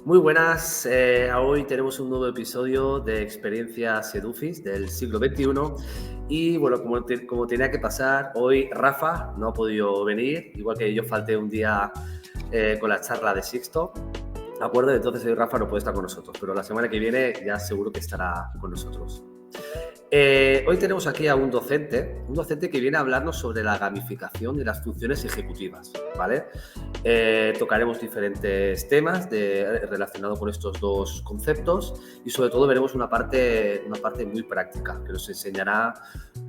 Muy buenas, hoy tenemos un nuevo episodio de Experiencias Edufis del siglo XXI y bueno, como tenía que pasar, hoy Rafa no ha podido venir, igual que yo falté un día con la charla de Sixto, ¿de acuerdo? Entonces hoy Rafa no puede estar con nosotros, pero la semana que viene ya seguro que estará con nosotros. Hoy tenemos aquí a un docente que viene a hablarnos sobre la gamificación y las funciones ejecutivas, ¿vale? Tocaremos diferentes temas relacionados con estos dos conceptos y sobre todo veremos una parte muy práctica que nos enseñará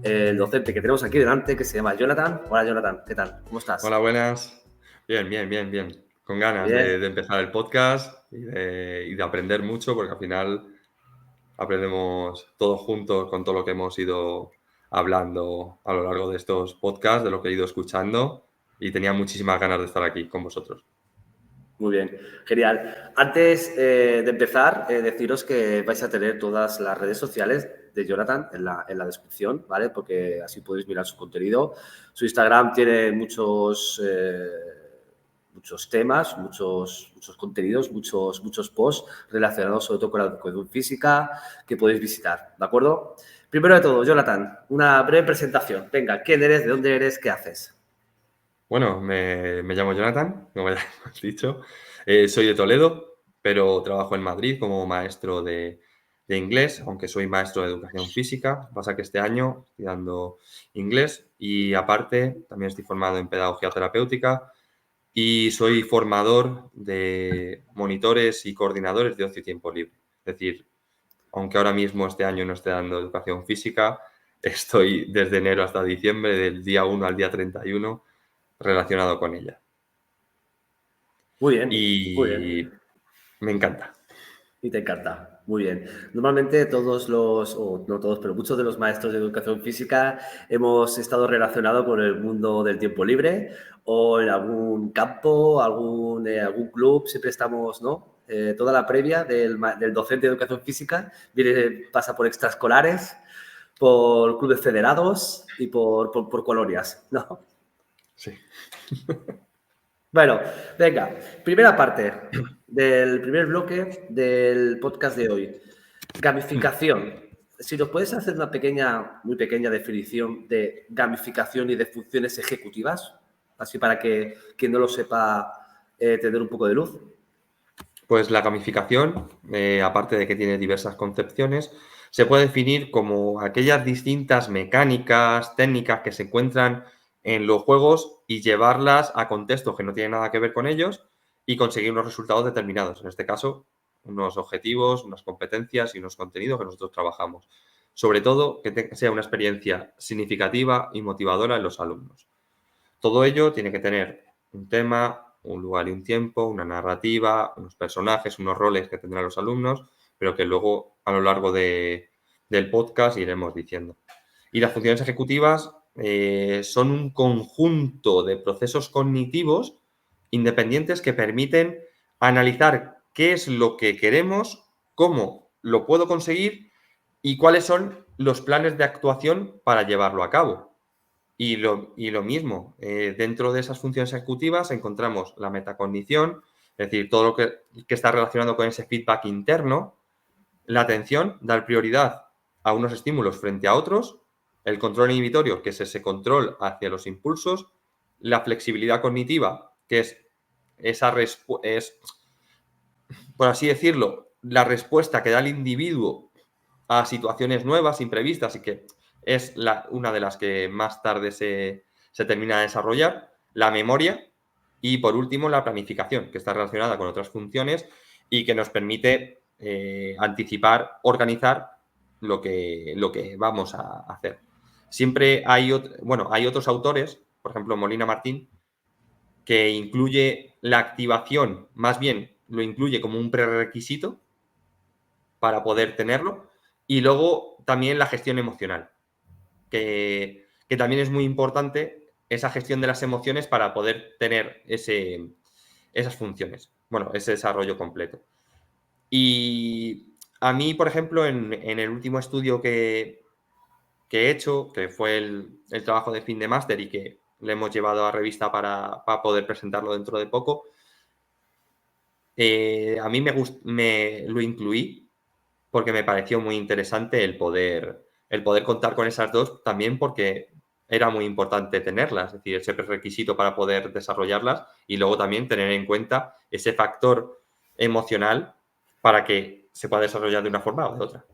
el docente que tenemos aquí delante, que se llama Jonathan. Hola Jonathan, ¿qué tal? ¿Cómo estás? Hola, buenas. Bien. Con ganas Bien. de empezar el podcast y de aprender mucho, porque al final aprendemos todos juntos con todo lo que hemos ido hablando a lo largo de estos podcasts, de lo que he ido escuchando, y tenía muchísimas ganas de estar aquí con vosotros. Muy bien, genial. Antes de empezar, deciros que vais a tener todas las redes sociales de Jonathan en la descripción, ¿vale? Porque así podéis mirar su contenido. Su Instagram tiene muchos temas, muchos contenidos, muchos posts relacionados sobre todo con la educación física que podéis visitar, ¿de acuerdo? Primero de todo, Jonathan, una breve presentación. Venga, ¿quién eres? ¿De dónde eres? ¿Qué haces? Bueno, me llamo Jonathan, como ya hemos dicho. Soy de Toledo, pero trabajo en Madrid como maestro de inglés, aunque soy maestro de educación física. Pasa que este año estoy dando inglés y aparte también estoy formado en pedagogía terapéutica y soy formador de monitores y coordinadores de ocio y tiempo libre. Es decir, aunque ahora mismo este año no esté dando educación física, estoy desde enero hasta diciembre, del día 1 al día 31, relacionado con ella. Muy bien, muy bien. Y me encanta. Y te encanta. Muy bien. Normalmente o no todos, pero muchos de los maestros de educación física hemos estado relacionados con el mundo del tiempo libre o en algún campo, algún club, siempre estamos, ¿no? Toda la previa del docente de educación física pasa por extraescolares, por clubes federados y por colonias, ¿no? Sí. Bueno, venga, primera parte del primer bloque del podcast de hoy. Gamificación. Si nos puedes hacer una muy pequeña definición de gamificación y de funciones ejecutivas, así para que quien no lo sepa tener un poco de luz. Pues la gamificación, aparte de que tiene diversas concepciones, se puede definir como aquellas distintas mecánicas, técnicas que se encuentran en los juegos y llevarlas a contextos que no tienen nada que ver con ellos y conseguir unos resultados determinados. En este caso, unos objetivos, unas competencias y unos contenidos que nosotros trabajamos. Sobre todo, que sea una experiencia significativa y motivadora en los alumnos. Todo ello tiene que tener un tema, un lugar y un tiempo, una narrativa, unos personajes, unos roles que tendrán los alumnos, pero que luego a lo largo del podcast iremos diciendo. Y las funciones ejecutivas son un conjunto de procesos cognitivos independientes que permiten analizar qué es lo que queremos, cómo lo puedo conseguir y cuáles son los planes de actuación para llevarlo a cabo. Y lo mismo, dentro de esas funciones ejecutivas encontramos la metacognición, es decir, todo lo que está relacionado con ese feedback interno, la atención, dar prioridad a unos estímulos frente a otros, el control inhibitorio, que es ese control hacia los impulsos, la flexibilidad cognitiva, que es, por así decirlo, la respuesta que da el individuo a situaciones nuevas, imprevistas y que es una de las que más tarde se termina de desarrollar, la memoria y por último la planificación, que está relacionada con otras funciones y que nos permite anticipar, organizar lo que vamos a hacer. Siempre hay otros autores, por ejemplo Molina Martín, que incluye la activación, más bien lo incluye como un prerequisito para poder tenerlo. Y luego también la gestión emocional, que también es muy importante esa gestión de las emociones para poder tener esas funciones, bueno, ese desarrollo completo. Y a mí, por ejemplo, en el último estudio que he hecho, que fue el trabajo de fin de máster y que le hemos llevado a revista para poder presentarlo dentro de poco, a mí me lo incluí porque me pareció muy interesante el poder contar con esas dos, también porque era muy importante tenerlas, es decir, ese prerequisito para poder desarrollarlas y luego también tener en cuenta ese factor emocional para que se pueda desarrollar de una forma o de otra.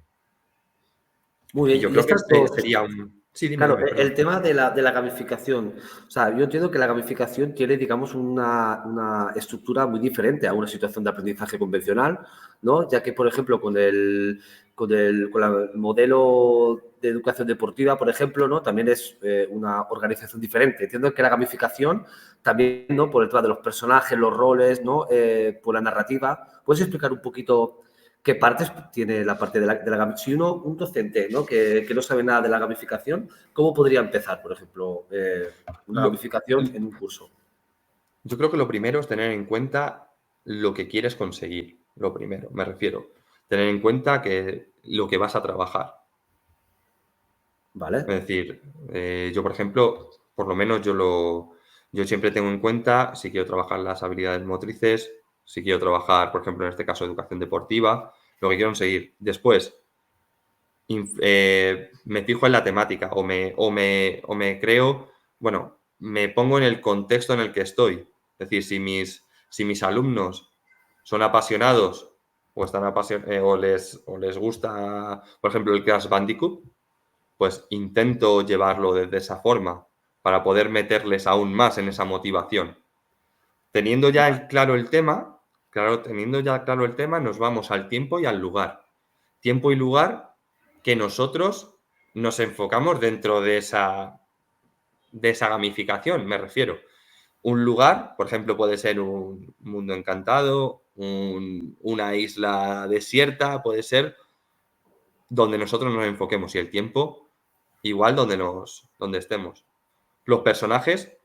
Muy Y bien, yo y creo que estas este dos, sería un... Sí, dime, claro, dime, el perdón. tema de la gamificación. O sea, yo entiendo que la gamificación tiene, digamos, una estructura muy diferente a una situación de aprendizaje convencional, ¿no? Ya que, por ejemplo, con el modelo de educación deportiva, por ejemplo, ¿no? También es una organización diferente. Entiendo que la gamificación también, ¿no? Por el tema de los personajes, los roles, ¿no? Por la narrativa. ¿Puedes explicar un poquito qué partes tiene la parte de la gamificación? Si un docente, ¿no? que no sabe nada de la gamificación, ¿cómo podría empezar, por ejemplo, una Lo- gamificación en un curso? yo creo que lo primero es tener en cuenta lo que quieres conseguir. Lo primero, me refiero. Tener en cuenta que lo que vas a trabajar. ¿Vale? Es decir, yo, por ejemplo, por lo menos yo siempre tengo en cuenta si quiero trabajar las habilidades motrices, si quiero trabajar, por ejemplo, en este caso, educación deportiva, lo que quiero conseguir. Después, me fijo en la temática o me creo, bueno, me pongo en el contexto en el que estoy. Es decir, si mis alumnos son apasionados o, o les gusta, por ejemplo, el Crash Bandicoot, pues intento llevarlo de esa forma para poder meterles aún más en esa motivación. Teniendo ya claro el tema, nos vamos al tiempo y al lugar. Tiempo y lugar que nosotros nos enfocamos dentro de esa gamificación, me refiero. Un lugar, por ejemplo, puede ser un mundo encantado, una isla desierta, puede ser donde nosotros nos enfoquemos y el tiempo igual donde estemos. Los personajes,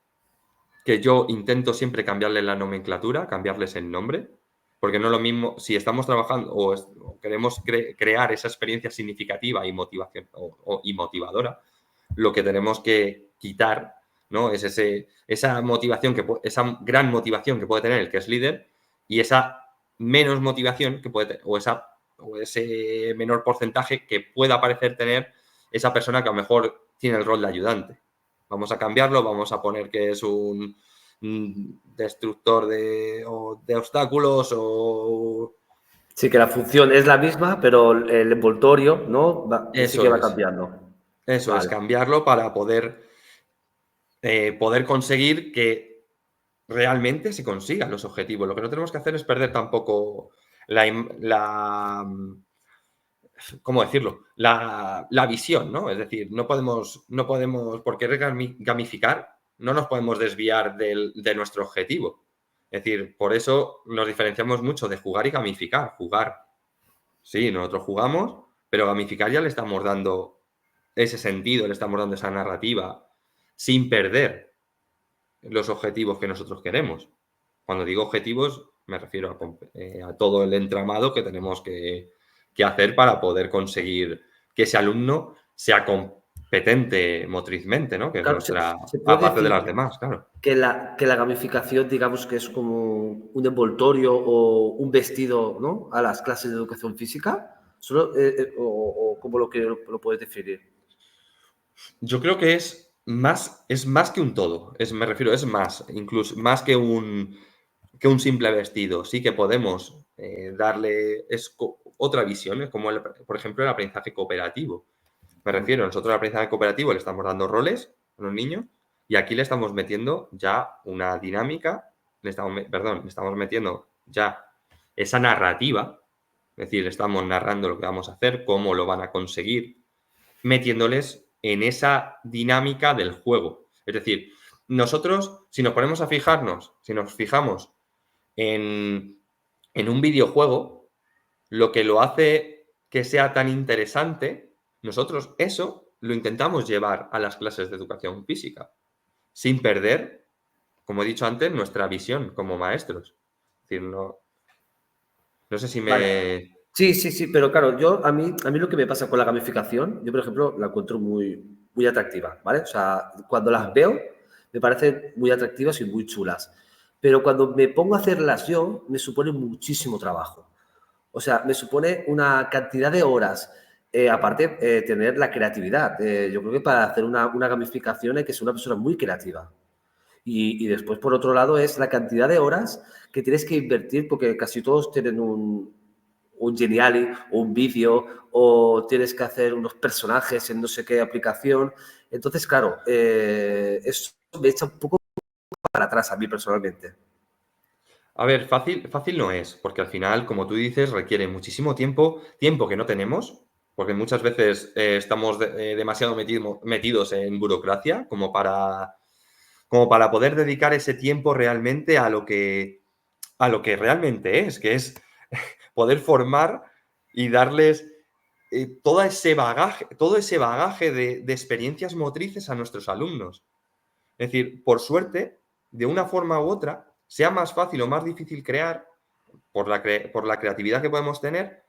que yo intento siempre cambiarles la nomenclatura, cambiarles el nombre, porque no es lo mismo si estamos trabajando o queremos crear esa experiencia significativa y motivación y motivadora, lo que tenemos que quitar, ¿no? Es esa motivación esa gran motivación que puede tener el que es líder y esa menos motivación que puede o ese menor porcentaje que pueda parecer tener esa persona que a lo mejor tiene el rol de ayudante. Vamos a cambiarlo, vamos a poner que es un destructor de obstáculos o... Sí, que la función es la misma, pero el envoltorio, ¿no? Sí Eso que va es, cambiando. eso es, Vale. cambiarlo para poder conseguir que realmente se consigan los objetivos. Lo que no tenemos que hacer es perder tampoco ¿cómo decirlo? La visión, ¿no? Es decir, no podemos por querer gamificar, no nos podemos desviar de nuestro objetivo. Es decir, por eso nos diferenciamos mucho de jugar y gamificar. Jugar, sí, nosotros jugamos, pero gamificar ya le estamos dando ese sentido, le estamos dando esa narrativa, sin perder los objetivos que nosotros queremos. Cuando digo objetivos, me refiero a todo el entramado que tenemos que hacer para poder conseguir que ese alumno sea competente motrizmente, ¿no? Que es Claro, nuestra, se puede aparte de decir las demás, claro. que la gamificación, digamos que es como un envoltorio o un vestido, ¿no? A las clases de educación física. Solo, o ¿cómo lo puedes definir? Yo creo que es más que un todo. Me refiero, es más, incluso más que un simple vestido. Sí que podemos darle otra visión, es como, por ejemplo, el aprendizaje cooperativo. Me refiero, nosotros al aprendizaje cooperativo le estamos dando roles a los niños y aquí le estamos metiendo ya una dinámica, le estamos metiendo ya esa narrativa, es decir, le estamos narrando lo que vamos a hacer, cómo lo van a conseguir, metiéndoles en esa dinámica del juego. Es decir, nosotros, si nos ponemos a fijarnos, si nos fijamos en un videojuego, lo que lo hace que sea tan interesante, nosotros eso lo intentamos llevar a las clases de educación física, sin perder, como he dicho antes, nuestra visión como maestros. Es decir, no sé si Vale. me... Sí, sí, sí, pero claro, a mí lo que me pasa con la gamificación, yo por ejemplo la encuentro muy, muy atractiva, ¿vale? O sea, cuando las veo me parecen muy atractivas y muy chulas. pero cuando me pongo a hacerlas yo, me supone muchísimo trabajo. O sea, me supone una cantidad de horas. Aparte, tener la creatividad. Yo creo que para hacer una gamificación hay que ser una persona muy creativa. Y después, por otro lado, es la cantidad de horas que tienes que invertir, porque casi todos tienen un Geniali o un vídeo, o tienes que hacer unos personajes en no sé qué aplicación. Entonces, claro, eso me echa un poco para atrás a mí personalmente. A ver, fácil no es, porque al final, como tú dices, requiere muchísimo tiempo que no tenemos, porque muchas veces estamos demasiado metidos en burocracia como para poder dedicar ese tiempo realmente a lo que realmente es, que es poder formar y darles todo ese bagaje de experiencias motrices a nuestros alumnos. Es decir, por suerte, de una forma u otra, sea más fácil o más difícil crear, por la creatividad que podemos tener,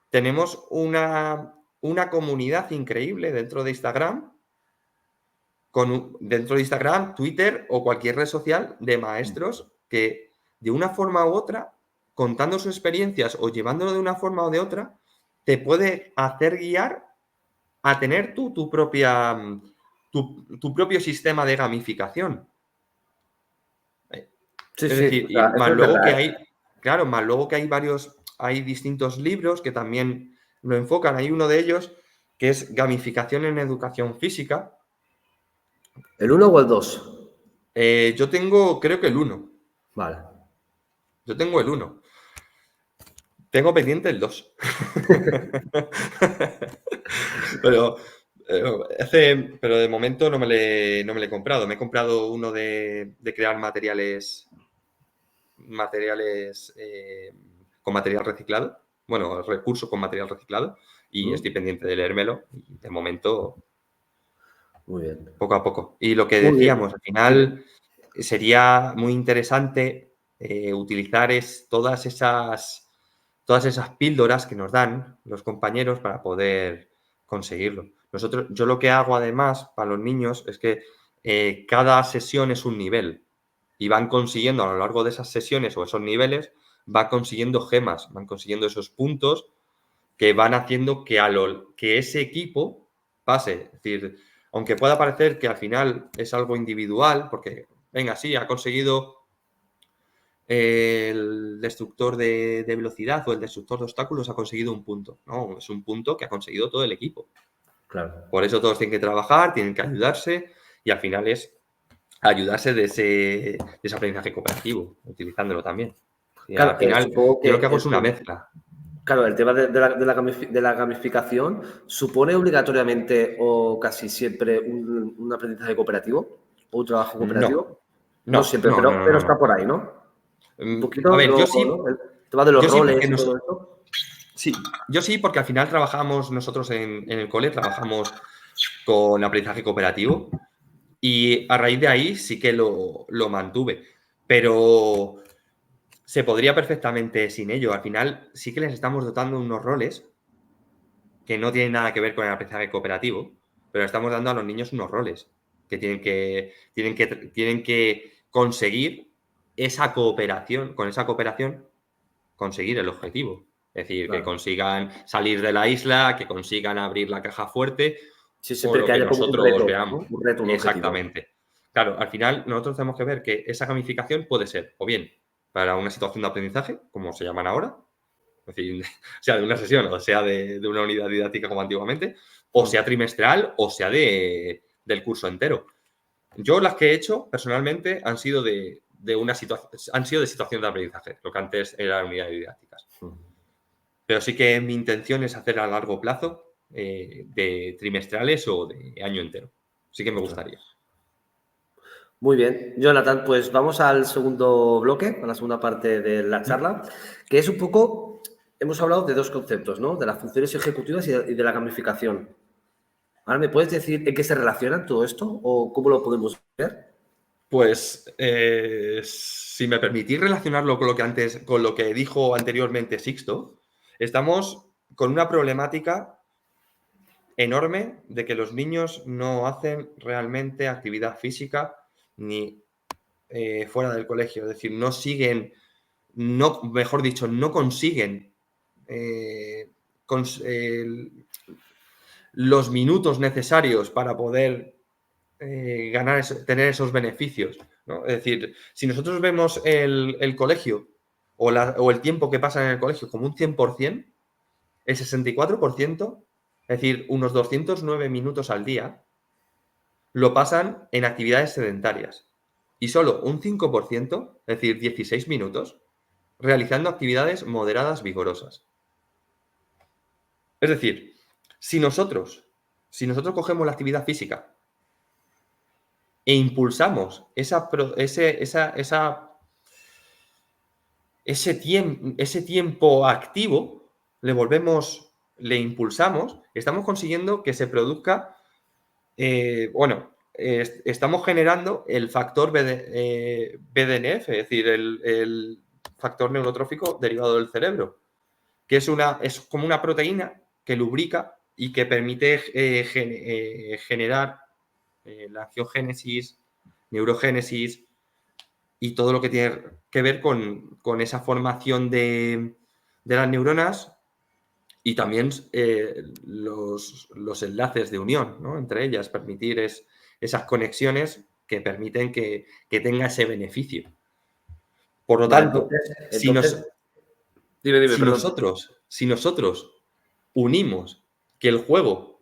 tenemos una comunidad increíble dentro de Instagram, Twitter o cualquier red social de maestros que de una forma u otra, contando sus experiencias o llevándolo de una forma o de otra, te puede hacer guiar a tener tú tu propio sistema de gamificación. Sí, Es sí, decir, o y sea, eso más es luego que verdad, ¿eh? hay, claro, más luego que hay distintos libros que también lo enfocan. Hay uno de ellos que es Gamificación en Educación Física. ¿El uno o el 2? Yo tengo, creo que el uno. Vale. Yo tengo el uno. Tengo pendiente el 2. Pero, pero de momento no me lo he comprado. Me he comprado uno de crear materiales con material reciclado. Bueno, recursos con material reciclado. Y estoy pendiente de leérmelo. Y de momento, Muy bien. poco a poco. Y lo que Muy bien. decíamos, al Dime. final sería muy interesante utilizar todas esas píldoras que nos dan los compañeros para poder conseguirlo. Yo lo que hago además para los niños es que cada sesión es un nivel y van consiguiendo a lo largo de esas sesiones o esos niveles, van consiguiendo gemas, van consiguiendo esos puntos que van haciendo que ese equipo pase. Es decir, aunque pueda parecer que al final es algo individual, porque, venga, sí, ha conseguido el destructor de velocidad o el destructor de obstáculos ha conseguido un punto. No, es un punto que ha conseguido todo el equipo. Claro. Por eso todos tienen que trabajar, tienen que ayudarse y al final es ayudarse de ese aprendizaje cooperativo, utilizándolo también. Y al Claro, final, supongo yo lo que que hago es una mezcla. claro, el tema de la gamificación supone obligatoriamente o casi siempre un aprendizaje cooperativo o un trabajo No, cooperativo. No no, siempre, no, no, pero no, está no. por ahí, ¿no? Un A poquito, ver, yo ¿no? sí, El tema de los yo sí porque roles y todo eso. sí, yo sí porque al final trabajamos nosotros en el cole, trabajamos con aprendizaje cooperativo y a raíz de ahí sí que lo mantuve. Pero se podría perfectamente sin ello. Al final sí que les estamos dotando unos roles que no tienen nada que ver con el aprendizaje cooperativo, pero estamos dando a los niños unos roles que tienen que conseguir esa cooperación, con esa cooperación conseguir el objetivo. Es decir, que Claro. consigan salir de la isla, que consigan abrir la caja fuerte Sí, o siempre lo que que haya como un nosotros reto, ¿no? veamos. Un reto, un objetivo. Exactamente. Claro, al final nosotros tenemos que ver que esa gamificación puede ser o bien para una situación de aprendizaje, como se llaman ahora, es decir, sea de una sesión o sea de una unidad didáctica como antiguamente, o sea trimestral o sea del curso entero. Yo las que he hecho personalmente han sido han sido de situación de aprendizaje, lo que antes eran unidades didácticas. Pero sí que mi intención es hacer a largo plazo de trimestrales o de año entero. Sí que me Ostras. gustaría. Muy bien, Jonathan, pues vamos al segundo bloque, a la segunda parte de la charla, que es un poco, hemos hablado de dos conceptos, ¿no? De las funciones ejecutivas y de la gamificación. Ahora, ¿me puedes decir en qué se relacionan todo esto o cómo lo podemos ver? Pues, si me permitís relacionarlo con lo que dijo anteriormente Sixto, estamos con una problemática enorme de que los niños no hacen realmente actividad física ni fuera del colegio. Es decir, no siguen, no, mejor dicho, no consiguen los minutos necesarios para poder tener esos beneficios, ¿no? Es decir, si nosotros vemos el colegio o el tiempo que pasa en el colegio como un 100%, el 64%, es decir, unos 209 minutos al día, lo pasan en actividades sedentarias. Y solo un 5%, es decir, 16 minutos, realizando actividades moderadas vigorosas. Es decir, si nosotros cogemos la actividad física e impulsamos ese tiempo activo, le impulsamos, estamos consiguiendo que se produzca, estamos generando el factor BDNF, es decir, el factor neurotrófico derivado del cerebro, que es como una proteína que lubrica y que permite generar la angiogénesis, neurogénesis y todo lo que tiene que ver con esa formación de las neuronas y también los enlaces de unión, ¿no? Entre ellas, permitir esas conexiones que permiten que tenga ese beneficio. Por lo tanto, si nosotros unimos que el juego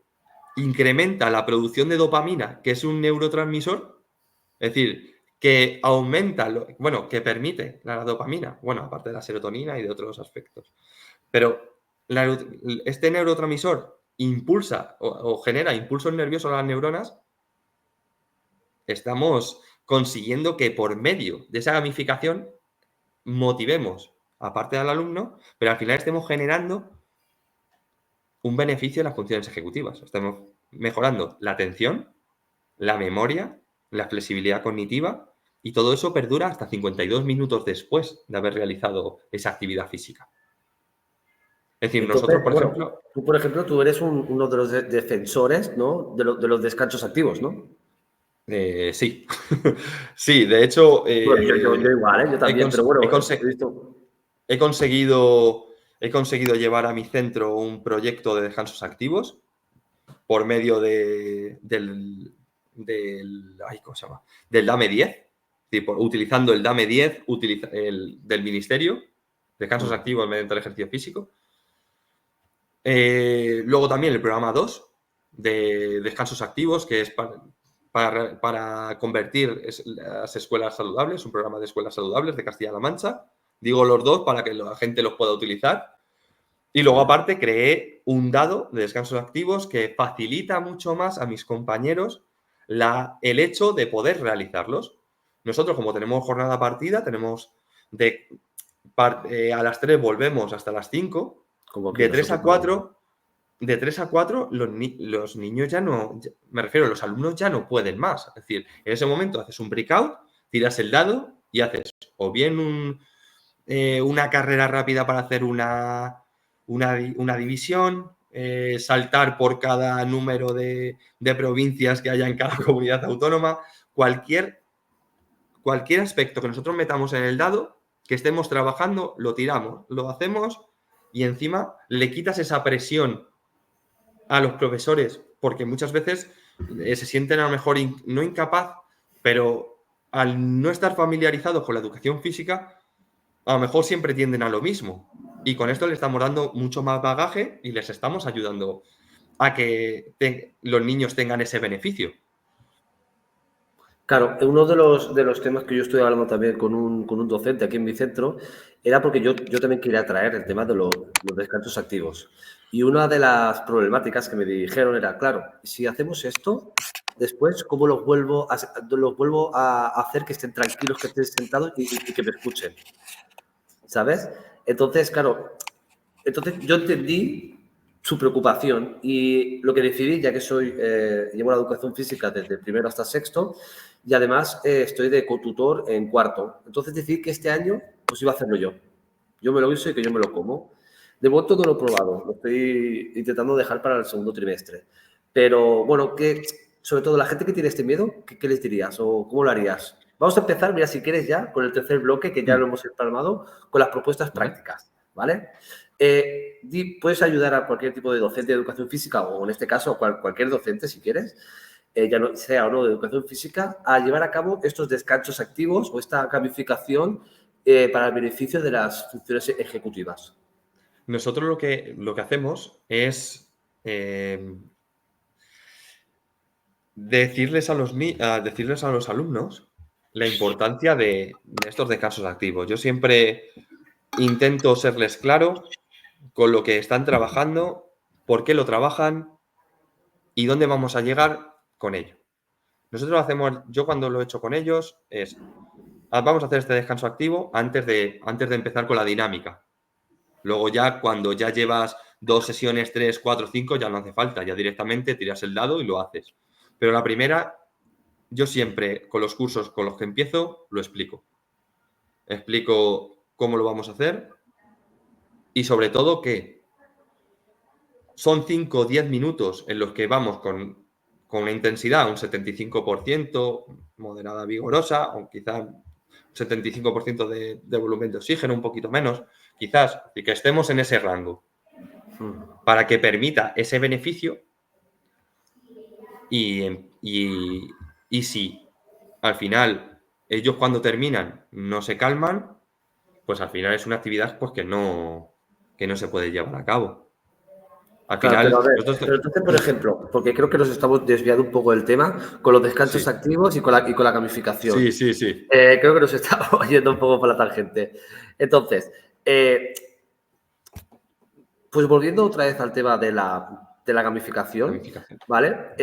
incrementa la producción de dopamina, que es un neurotransmisor, es decir, que aumenta, que permite la dopamina, bueno, aparte de la serotonina y de otros aspectos, pero este neurotransmisor impulsa o genera impulsos nerviosos a las neuronas, estamos consiguiendo que por medio de esa gamificación motivemos aparte del alumno, pero al final estemos generando un beneficio en las funciones ejecutivas. Estamos mejorando la atención, la memoria, la flexibilidad cognitiva y todo eso perdura hasta 52 minutos después de haber realizado esa actividad física. Es decir, entonces, nosotros, por ejemplo... Tú, por ejemplo, tú eres uno de los defensores, ¿no? de los descansos activos, ¿no? Sí. Sí, de hecho... Bueno, yo igual, yo también, pero bueno, he conseguido llevar a mi centro un proyecto de descansos activos por medio del ¿cómo se llama? Del DAME 10, utilizando el DAME 10 del Ministerio, descansos activos mediante el ejercicio físico. Luego también el programa 2 de descansos activos, que es para convertir las escuelas saludables, un programa de escuelas saludables de Castilla-La Mancha. Digo los dos para que la gente los pueda utilizar. Y luego, aparte, creé un dado de descansos activos que facilita mucho más a mis compañeros el hecho de poder realizarlos. Nosotros, como tenemos jornada partida, tenemos a las 3 volvemos hasta las 5. De 3 a 4, los niños ya no, me refiero, los alumnos ya no pueden más. Es decir, en ese momento haces un breakout, tiras el dado y haces o bien una carrera rápida para hacer una división, saltar por cada número de provincias que haya en cada comunidad autónoma, cualquier aspecto que nosotros metamos en el dado, que estemos trabajando, lo tiramos, lo hacemos y encima le quitas esa presión a los profesores, porque muchas veces se sienten a lo mejor no incapaz, pero al no estar familiarizados con la educación física, a lo mejor siempre tienden a lo mismo. Y con esto le estamos dando mucho más bagaje y les estamos ayudando a que los niños tengan ese beneficio. Claro, uno de los temas que yo estoy hablando también con un docente aquí en mi centro era porque yo también quería traer el tema de los descansos activos. Y una de las problemáticas que me dijeron era, claro, si hacemos esto, después, ¿cómo los vuelvo a hacer que estén tranquilos, que estén sentados y que me escuchen? ¿Sabes? Entonces, claro, yo entendí su preocupación y lo que decidí, ya que llevo la educación física desde primero hasta sexto y además estoy de cotutor en cuarto. Entonces decidí que este año pues iba a hacerlo yo. Yo me lo hice y que yo me lo como. De momento no lo he probado, lo estoy intentando dejar para el segundo trimestre. Pero bueno, sobre todo la gente que tiene este miedo, ¿qué les dirías o cómo lo harías? Vamos a empezar, mira, si quieres ya, con el tercer bloque, que ya lo hemos empalmado, con las propuestas prácticas, ¿vale? Puedes ayudar a cualquier tipo de docente de educación física, o en este caso cualquier docente, si quieres, ya no sea o no de educación física, a llevar a cabo estos descansos activos o esta gamificación para el beneficio de las funciones ejecutivas. Nosotros lo que hacemos es decirles a los alumnos la importancia de estos descansos activos. Yo siempre intento serles claro con lo que están trabajando, por qué lo trabajan y dónde vamos a llegar con ello. Yo cuando lo he hecho con ellos vamos a hacer este descanso activo antes de empezar con la dinámica. Luego ya cuando ya llevas 2 sesiones, 3, 4, 5, ya no hace falta, ya directamente tiras el dado y lo haces. Pero la primera, yo siempre con los cursos con los que empiezo, lo explico. Explico cómo lo vamos a hacer y sobre todo que son 5 o 10 minutos en los que vamos con una intensidad, un 75%, moderada, vigorosa, o quizá un 75% de volumen de oxígeno, un poquito menos, quizás, y que estemos en ese rango, para que permita ese beneficio y si al final ellos cuando terminan no se calman, pues al final es una actividad pues, que no se puede llevar a cabo. Al Claro, final, pero a ver, pero entonces, por ejemplo, porque creo que nos estamos desviando un poco del tema con los descansos activos y con la gamificación. Sí. Creo que nos estamos yendo un poco por la tangente. Entonces, pues volviendo otra vez al tema de la gamificación, ¿vale?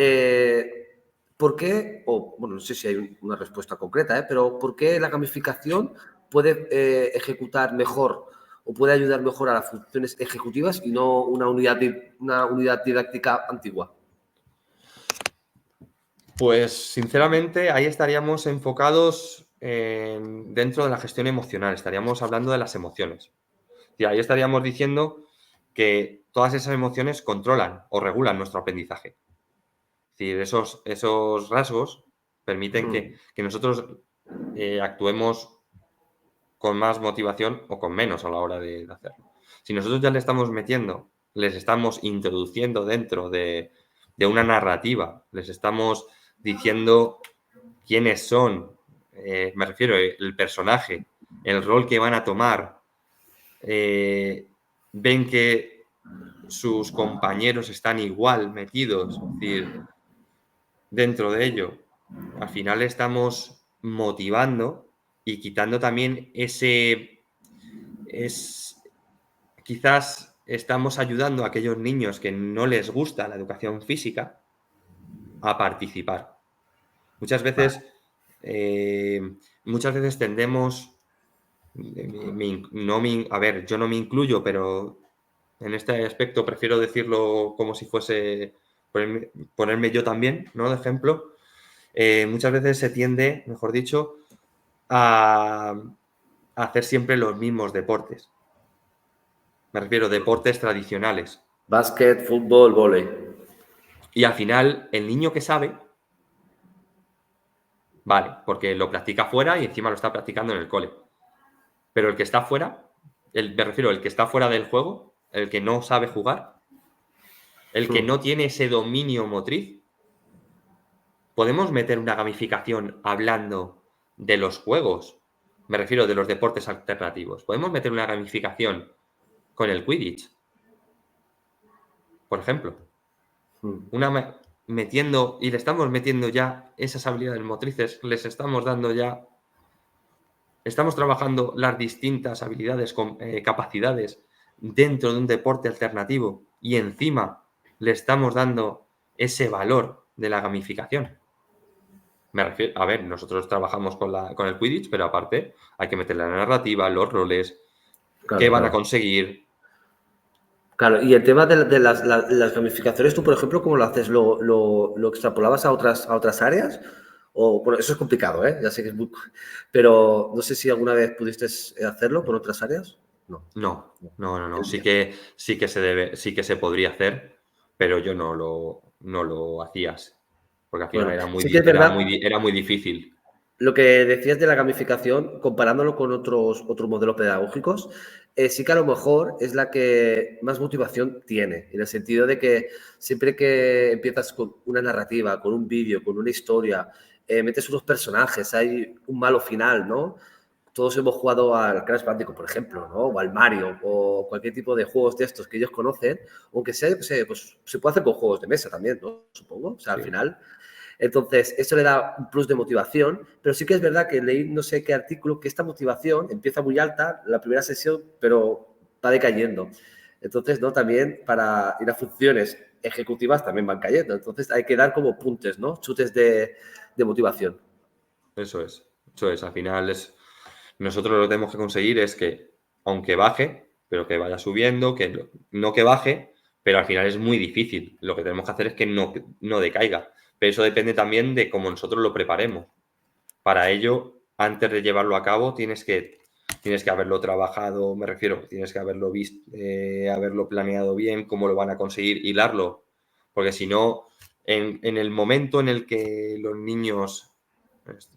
¿Por qué? Bueno, no sé si hay una respuesta concreta, pero ¿por qué la gamificación puede ejecutar mejor o puede ayudar mejor a las funciones ejecutivas y no una unidad didáctica antigua? Pues, sinceramente, ahí estaríamos enfocados dentro de la gestión emocional, estaríamos hablando de las emociones. Y ahí estaríamos diciendo que todas esas emociones controlan o regulan nuestro aprendizaje. Es decir, esos rasgos permiten que nosotros actuemos con más motivación o con menos a la hora de hacerlo. Si nosotros ya les estamos introduciendo dentro de una narrativa, les estamos diciendo quiénes son, me refiero, el personaje, el rol que van a tomar, ven que sus compañeros están igual metidos, es decir, dentro de ello, al final estamos motivando y quitando también quizás estamos ayudando a aquellos niños que no les gusta la educación física a participar. Muchas veces tendemos, a ver, yo no me incluyo, pero en este aspecto prefiero decirlo como si fuese ponerme yo también, ¿no? De ejemplo. Muchas veces se tiende, mejor dicho, a hacer siempre los mismos deportes. Me refiero a deportes tradicionales. Básquet, fútbol, vóley. Y al final, el niño que sabe, vale, porque lo practica fuera y encima lo está practicando en el cole. Pero el que está fuera, me refiero al que está fuera del juego, el que no sabe jugar, el que no tiene ese dominio motriz, ¿podemos meter una gamificación hablando de los juegos? Me refiero de los deportes alternativos. ¿Podemos meter una gamificación con el Quidditch? Por ejemplo. Y le estamos metiendo ya esas habilidades motrices, les estamos dando ya... Estamos trabajando las distintas habilidades, capacidades dentro de un deporte alternativo y encima le estamos dando ese valor de la gamificación. Me refiero, a ver, nosotros trabajamos con el Quidditch, pero aparte hay que meter la narrativa, los roles, qué van a conseguir. Claro, y el tema de las gamificaciones, tú, por ejemplo, ¿cómo lo haces? ¿Lo extrapolabas a otras áreas? Bueno, eso es complicado, ¿eh? Ya sé que es muy... Pero no sé si alguna vez pudiste hacerlo con otras áreas. No. Sí que se podría hacer, pero yo no lo hacías. Porque al final era muy difícil. Lo que decías de la gamificación, comparándolo con otros modelos pedagógicos, sí que a lo mejor es la que más motivación tiene, en el sentido de que siempre que empiezas con una narrativa, con un vídeo, con una historia, metes unos personajes, hay un malo final, ¿no? Todos hemos jugado al Crash Bandicoot, por ejemplo, ¿no? O al Mario, o cualquier tipo de juegos de estos que ellos conocen, aunque sea, yo qué sé, pues se puede hacer con juegos de mesa también, ¿no? Supongo. O sea, al Sí. final entonces, eso le da un plus de motivación, pero sí que es verdad que leí no sé qué artículo que esta motivación empieza muy alta la primera sesión, pero va decayendo. Entonces, ¿no? También y las funciones ejecutivas también van cayendo. Entonces, hay que dar como puntes, ¿no? Chutes de motivación. Eso es. Eso es. Al final nosotros lo que tenemos que conseguir es que, aunque baje, pero que vaya subiendo, no que baje, pero al final es muy difícil. Lo que tenemos que hacer es que no decaiga. Pero eso depende también de cómo nosotros lo preparemos. Para ello, antes de llevarlo a cabo, tienes que haberlo trabajado, me refiero, tienes que haberlo visto, haberlo planeado bien, cómo lo van a conseguir, hilarlo. Porque si no, en el momento en el que los niños,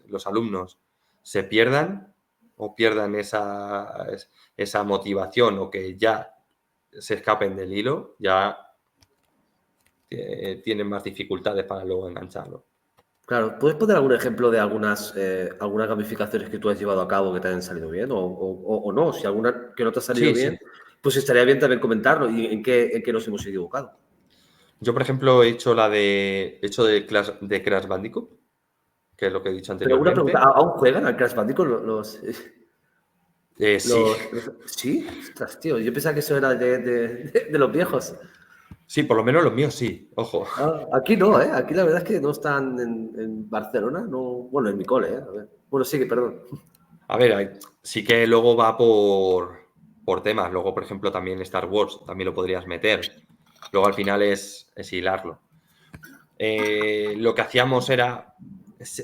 los alumnos, se pierdan o pierdan esa motivación o que ya se escapen del hilo, ya tienen más dificultades para luego engancharlo. Claro, ¿puedes poner algún ejemplo de algunas gamificaciones que tú has llevado a cabo que te hayan salido bien o no? Si alguna que no te ha salido Sí, bien, sí. pues estaría bien también comentarlo y en qué nos hemos equivocado. Yo, por ejemplo, he hecho de Crash Bandicoot, que es lo que he dicho Pero una pregunta, anteriormente. ¿aún juegan al Crash Bandicoot Sí, Sí? Ostras, tío, yo pensaba que eso era de los viejos. sí, por lo menos los míos sí, ojo. Ah, aquí no, ¿eh? Aquí la verdad es que no están en Barcelona, no, bueno, en mi cole, ¿eh? A ver. Bueno, sí, que perdón. A ver, sí que luego va por temas. Luego, por ejemplo, también Star Wars, también lo podrías meter. Luego al final es hilarlo. Lo que hacíamos era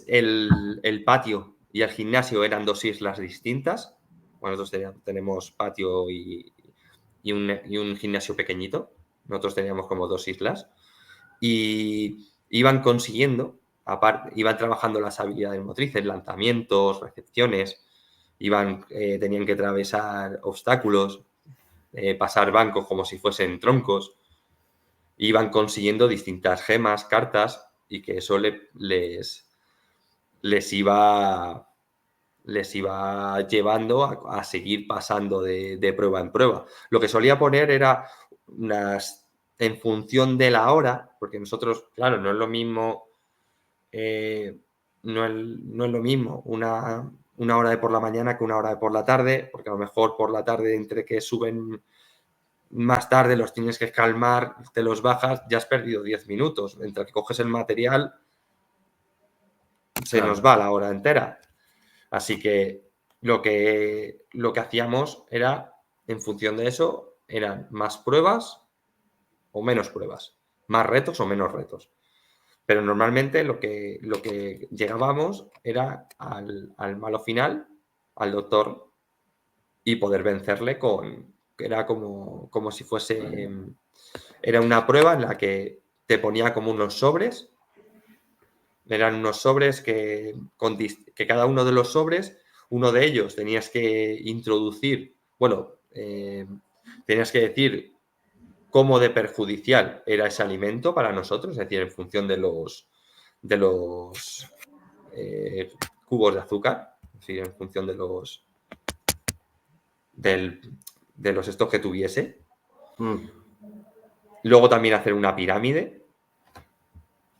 el patio y el gimnasio eran dos islas distintas. Bueno, nosotros tenemos patio y un gimnasio pequeñito. Nosotros teníamos como dos islas. Y iban consiguiendo, aparte, iban trabajando las habilidades motrices, lanzamientos, recepciones, tenían que atravesar obstáculos, pasar bancos como si fuesen troncos, iban consiguiendo distintas gemas, cartas, y que eso les iba, les iba llevando a seguir pasando de prueba en prueba. Lo que solía poner era en función de la hora, porque nosotros, claro, no es lo mismo, no es lo mismo una hora de por la mañana que una hora de por la tarde, porque a lo mejor por la tarde, entre que suben más tarde, los tienes que calmar, te los bajas, ya has perdido 10 minutos. Entre que coges el material, se nos Claro. va la hora entera. Así que lo que hacíamos era, en función de eso, eran más pruebas o menos pruebas, más retos o menos retos. Pero normalmente lo que llegábamos era al malo final, al doctor, y poder vencerle era como si fuese, era una prueba en la que te ponía como unos sobres, eran unos sobres que cada uno de los sobres, uno de ellos tenías que introducir, bueno, tenías que decir cómo de perjudicial era ese alimento para nosotros, es decir, en función de los cubos de azúcar, es decir, en función del- de los estos que tuviese. Mm. Luego también hacer una pirámide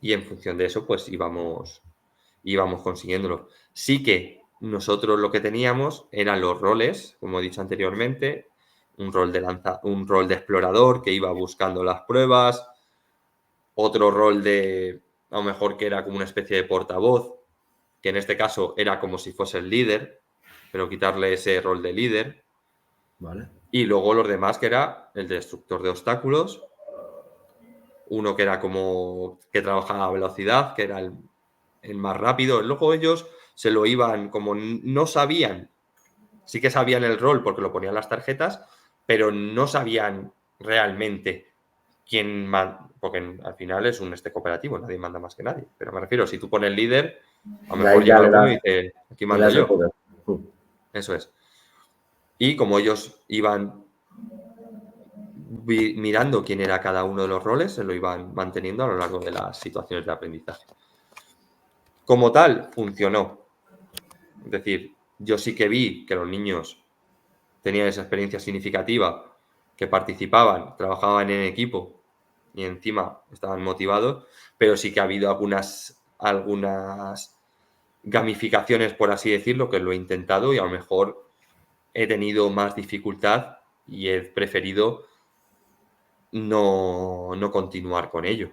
y en función de eso, pues íbamos consiguiéndolo. Sí que nosotros lo que teníamos eran los roles, como he dicho anteriormente, un rol de explorador que iba buscando las pruebas, otro rol a lo mejor que era como una especie de portavoz, que en este caso era como si fuese el líder, pero quitarle ese rol de líder. Vale. Y luego los demás, que era el destructor de obstáculos, uno que era como que trabajaba a velocidad, que era el más rápido. Luego ellos se lo iban, como no sabían, sí que sabían el rol porque lo ponían las tarjetas, pero no sabían realmente quién manda, porque al final es un cooperativo, nadie manda más que nadie. Pero me refiero, si tú pones líder, A lo Y ahí mejor ya llega alguno y dice, aquí le mando das el yo. poder. Eso es. Y como ellos iban mirando quién era cada uno de los roles, se lo iban manteniendo a lo largo de las situaciones de aprendizaje. Como tal, funcionó. Es decir, yo sí que vi que los niños tenían esa experiencia significativa, que participaban, trabajaban en equipo y encima estaban motivados, pero sí que ha habido algunas gamificaciones, por así decirlo, que lo he intentado y a lo mejor he tenido más dificultad y he preferido no continuar con ello.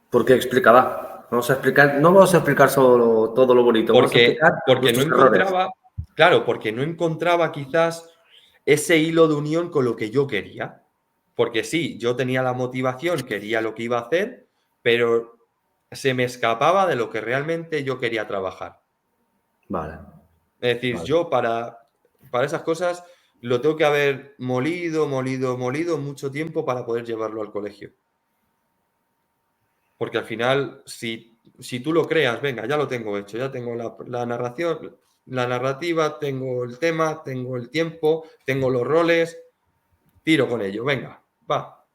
¿Por qué? Explica, vamos a explicar, no vamos a explicar solo todo lo bonito, vamos a explicar Porque no nuestros errores. encontraba, claro, porque no encontraba quizás ese hilo de unión con lo que yo quería. Porque sí, yo tenía la motivación, quería lo que iba a hacer, pero se me escapaba de lo que realmente yo quería trabajar. Vale, Es decir, vale. yo para esas cosas lo tengo que haber molido mucho tiempo para poder llevarlo al colegio. Porque al final, si tú lo creas, venga, ya lo tengo hecho, ya tengo la narración, la narrativa, tengo el tema, tengo el tiempo, tengo los roles, tiro con ello, venga, va.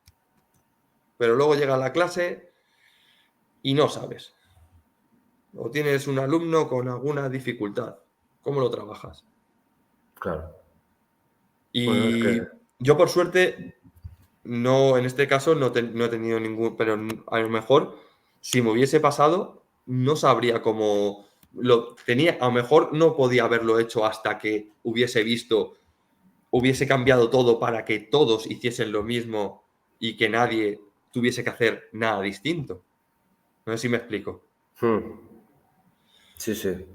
Pero luego llega la clase y no sabes. O tienes un alumno con alguna dificultad. ¿Cómo lo trabajas? Claro. Bueno, es que Y yo, por suerte, no, en este caso no he tenido ningún, pero a lo mejor si me hubiese pasado, no sabría cómo lo tenía, a lo mejor no podía haberlo hecho hasta que hubiese visto, hubiese cambiado todo para que todos hiciesen lo mismo y que nadie tuviese que hacer nada distinto. No sé si me explico. sí, sí.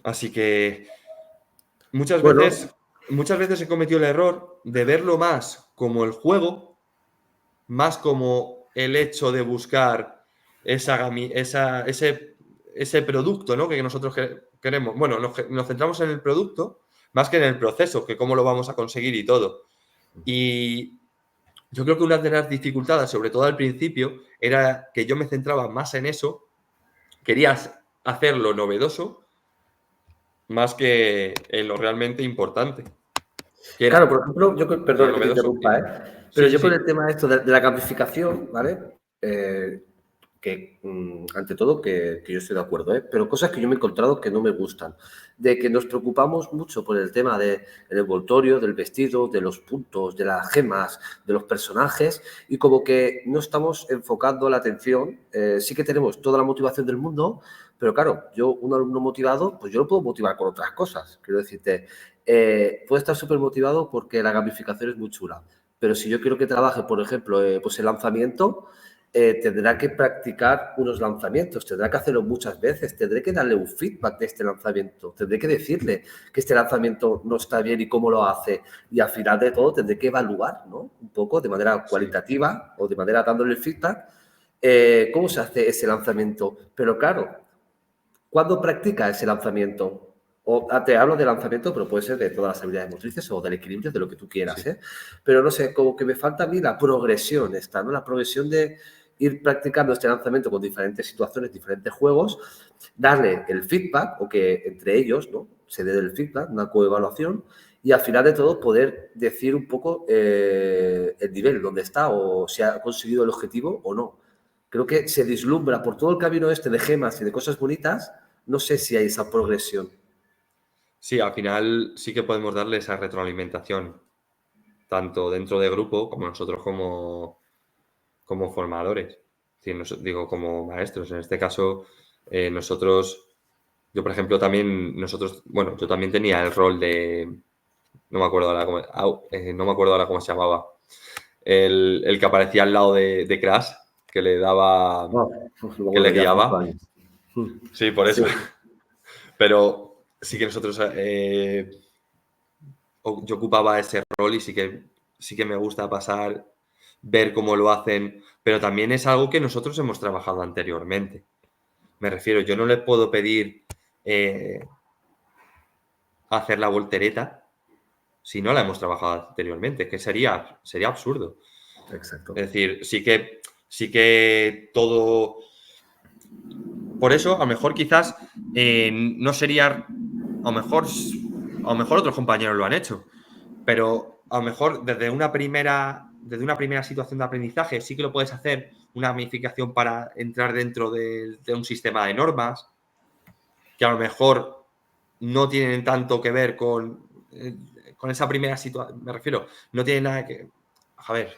Así que muchas Bueno, veces, muchas veces he cometido el error de verlo más como el juego, más como el hecho de buscar ese producto, ¿no? Que nosotros queremos. Bueno, nos centramos en el producto más que en el proceso, que cómo lo vamos a conseguir y todo. Y yo creo que una de las dificultades, sobre todo al principio, era que yo me centraba más en eso, quería hacerlo novedoso más que en lo realmente importante, que claro, era por ejemplo, lo perdón que te novedoso. interrumpa, ¿eh? Pero Sí, sí, yo con sí. el tema esto de la gamificación, ¿vale? Que ante todo que yo estoy de acuerdo, ¿eh? Pero cosas que yo me he encontrado que no me gustan. De que nos preocupamos mucho por el tema del envoltorio, del vestido, de los puntos, de las gemas, de los personajes, y como que no estamos enfocando la atención. Sí que tenemos toda la motivación del mundo, pero claro, yo, un alumno motivado, pues yo lo puedo motivar con otras cosas. Quiero decirte, puede estar súper motivado porque la gamificación es muy chula. Pero si yo quiero que trabaje, por ejemplo, pues el lanzamiento, tendrá que practicar unos lanzamientos, tendrá que hacerlo muchas veces, tendré que darle un feedback de este lanzamiento, tendré que decirle que este lanzamiento no está bien y cómo lo hace. Y al final de todo tendré que evaluar, ¿no? Un poco de manera Sí. cualitativa o de manera dándole el feedback, cómo se hace ese lanzamiento. Pero claro, ¿cuándo practica ese lanzamiento? O te hablo de lanzamiento, pero puede ser de todas las habilidades motrices o del equilibrio, de lo que tú quieras, Sí. ¿eh? Pero no sé, como que me falta a mí la progresión esta, ¿no? La progresión de ir practicando este lanzamiento con diferentes situaciones, diferentes juegos, darle el feedback o que entre ellos, ¿no? Se dé el feedback, una coevaluación y al final de todo poder decir un poco el nivel, dónde está o si ha conseguido el objetivo o no. Creo que se vislumbra por todo el camino este de gemas y de cosas bonitas, no sé si hay esa progresión. Sí, al final sí que podemos darle esa retroalimentación, tanto dentro de grupo como nosotros como formadores. Es decir, digo, como maestros. En este caso, nosotros, yo por ejemplo también, bueno, yo también tenía el rol de, no me acuerdo ahora no me acuerdo ahora cómo se llamaba, el que aparecía al lado de Crash, que le daba, Oh, que bueno, le ya hace muchos guiaba. años. Sí, por Sí, eso. Pero sí que nosotros, yo ocupaba ese rol y sí que me gusta pasar, ver cómo lo hacen, pero también es algo que nosotros hemos trabajado anteriormente. Me refiero, yo no le puedo pedir hacer la voltereta si no la hemos trabajado anteriormente, que sería absurdo. exacto. Es decir, sí que todo Por eso, a lo mejor quizás no sería, a lo mejor otros compañeros lo han hecho, pero a lo mejor desde una primera situación de aprendizaje sí que lo puedes hacer, una gamificación para entrar dentro de un sistema de normas, que a lo mejor no tienen tanto que ver con esa primera situación, me refiero, no tiene nada que... A ver,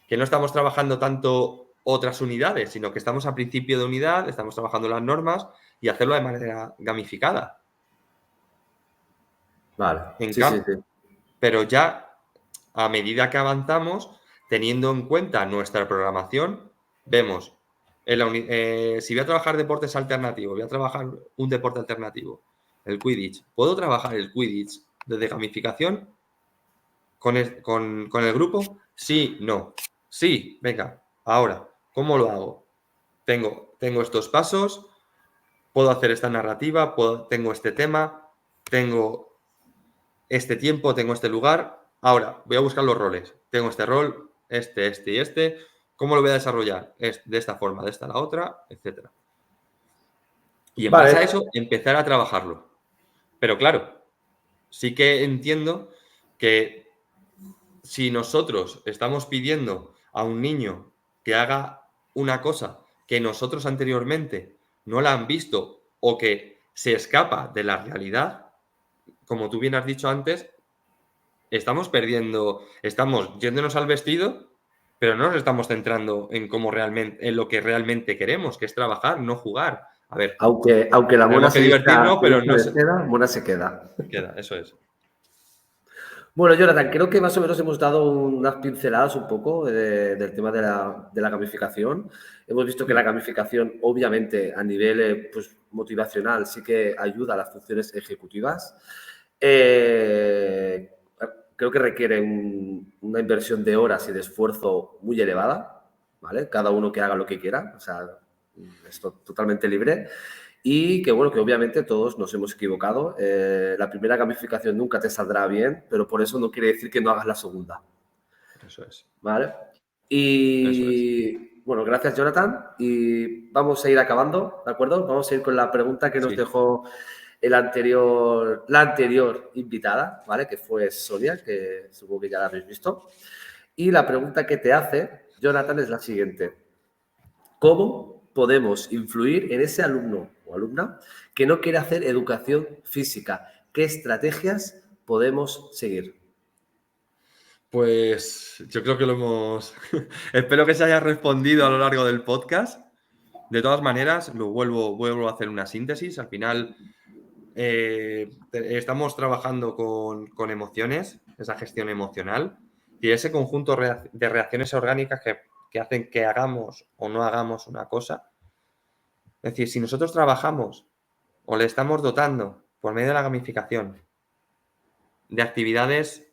que no estamos trabajando tanto otras unidades, sino que estamos a principio de unidad, estamos trabajando las normas y hacerlo de manera gamificada. Vale, sí. Pero ya a medida que avanzamos, teniendo en cuenta nuestra programación, vemos, si voy a trabajar deportes alternativos, voy a trabajar un deporte alternativo, el Quidditch. ¿Puedo trabajar el Quidditch desde gamificación con el grupo? Sí, no. Sí, venga, ahora, ¿cómo lo hago? Tengo estos pasos, puedo hacer esta narrativa, tengo este tema, tengo este tiempo, tengo este lugar. Ahora, voy a buscar los roles. Tengo este rol, este y este. ¿Cómo lo voy a desarrollar? Es de esta forma, de esta la otra, etcétera. Y en base a eso, empezar a trabajarlo. Pero claro, sí que entiendo que si nosotros estamos pidiendo a un niño que haga una cosa que nosotros anteriormente no la han visto o que se escapa de la realidad, como tú bien has dicho antes, estamos yéndonos al vestido, pero no nos estamos centrando en lo que realmente queremos, que es trabajar, no jugar. A ver, aunque la mona tenemos que se divertirnos, pero no se queda, mona se queda. queda, eso es. Bueno, Jonathan, creo que más o menos hemos dado unas pinceladas un poco del tema de la gamificación. Hemos visto que la gamificación, obviamente, a nivel pues, motivacional, sí que ayuda a las funciones ejecutivas. Creo que requiere una inversión de horas y de esfuerzo muy elevada, ¿vale? Cada uno que haga lo que quiera, o sea, es totalmente libre. Y que, bueno, que obviamente todos nos hemos equivocado. La primera gamificación nunca te saldrá bien, pero por eso no quiere decir que no hagas la segunda. Eso es. ¿Vale? Y, bueno, gracias, Jonathan. Y vamos a ir acabando, ¿de acuerdo? Vamos a ir con la pregunta que nos dejó la anterior invitada, ¿vale? Que fue Sonia, que supongo que ya la habéis visto. Y la pregunta que te hace, Jonathan, es la siguiente. ¿Cómo podemos influir en ese alumno o alumna que no quiere hacer educación física? ¿Qué estrategias podemos seguir? Pues yo creo que lo hemos... Espero que se haya respondido a lo largo del podcast. De todas maneras, vuelvo a hacer una síntesis. Al final, estamos trabajando con emociones, esa gestión emocional, y ese conjunto de reacciones orgánicas que hacen que hagamos o no hagamos una cosa. Es decir, si nosotros trabajamos o le estamos dotando por medio de la gamificación de actividades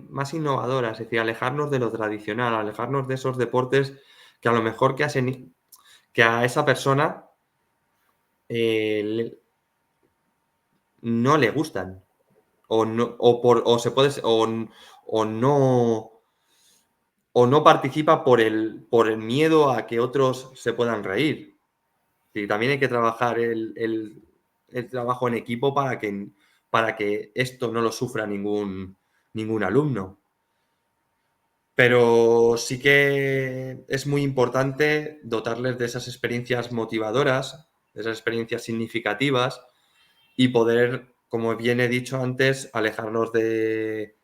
más innovadoras, es decir, alejarnos de lo tradicional, alejarnos de esos deportes que a lo mejor que a esa persona no le gustan o no participa por el miedo a que otros se puedan reír. Y también hay que trabajar el trabajo en equipo para que esto no lo sufra ningún alumno. Pero sí que es muy importante dotarles de esas experiencias motivadoras, de esas experiencias significativas y poder, como bien he dicho antes, alejarnos de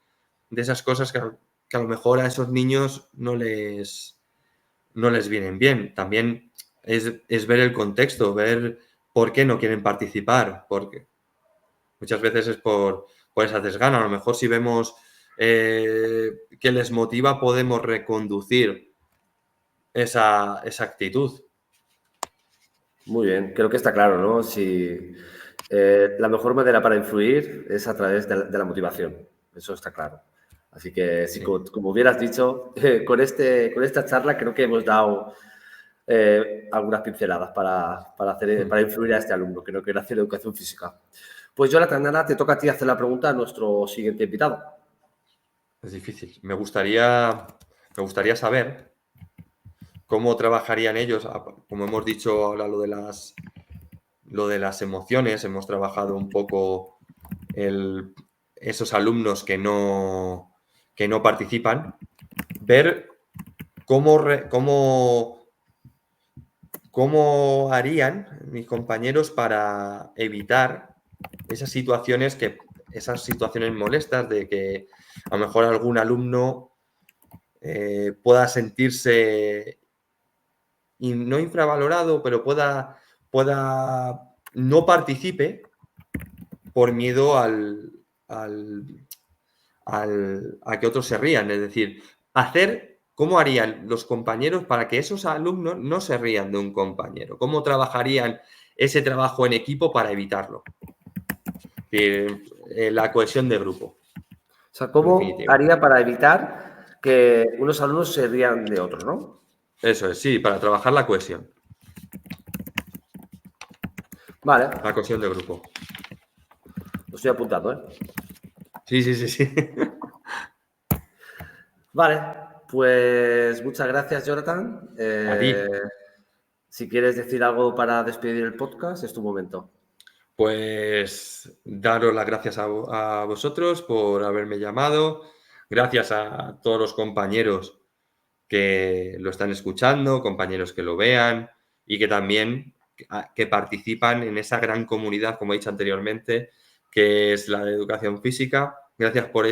esas cosas que a lo mejor a esos niños no les vienen bien. También es ver el contexto, ver por qué no quieren participar, porque muchas veces es por esa desgana. A lo mejor si vemos que les motiva, podemos reconducir esa actitud. Muy bien, creo que está claro, ¿no? Si la mejor manera para influir es a través de la motivación, eso está claro. Así que, sí, como hubieras dicho, con esta charla creo que hemos dado algunas pinceladas para influir a este alumno que no quiere hacer educación física. Pues Jonathan, Nana, te toca a ti hacer la pregunta a nuestro siguiente invitado. Es difícil. Me gustaría saber cómo trabajarían ellos. Como hemos dicho ahora lo de las emociones, hemos trabajado un poco esos alumnos que no participan, ver cómo harían mis compañeros para evitar esas situaciones molestas de que a lo mejor algún alumno pueda sentirse no infravalorado, pero pueda no participe por miedo a que otros se rían. Es decir, cómo harían los compañeros para que esos alumnos no se rían de un compañero. ¿Cómo trabajarían ese trabajo en equipo para evitarlo? La cohesión de grupo. O sea, ¿cómo haría para evitar que unos alumnos se rían de otros, no? Eso es, sí, para trabajar la cohesión. Vale. La cohesión de grupo. Lo estoy apuntando, ¿eh? Sí. Vale, pues muchas gracias, Jonathan. A ti. Si quieres decir algo para despedir el podcast, es tu momento. Pues daros las gracias a vosotros por haberme llamado. Gracias a todos los compañeros que lo están escuchando, compañeros que lo vean y que también que participan en esa gran comunidad, como he dicho anteriormente, que es la de educación física. Gracias por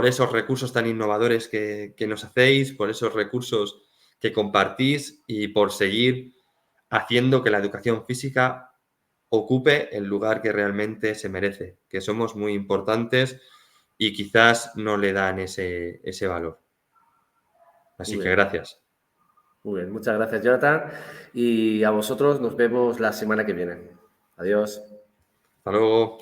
esos recursos tan innovadores que nos hacéis, por esos recursos que compartís y por seguir haciendo que la educación física ocupe el lugar que realmente se merece, que somos muy importantes y quizás no le dan ese valor. Así que gracias. Muy bien, muchas gracias, Jonathan. Y a vosotros nos vemos la semana que viene. Adiós. Hasta luego.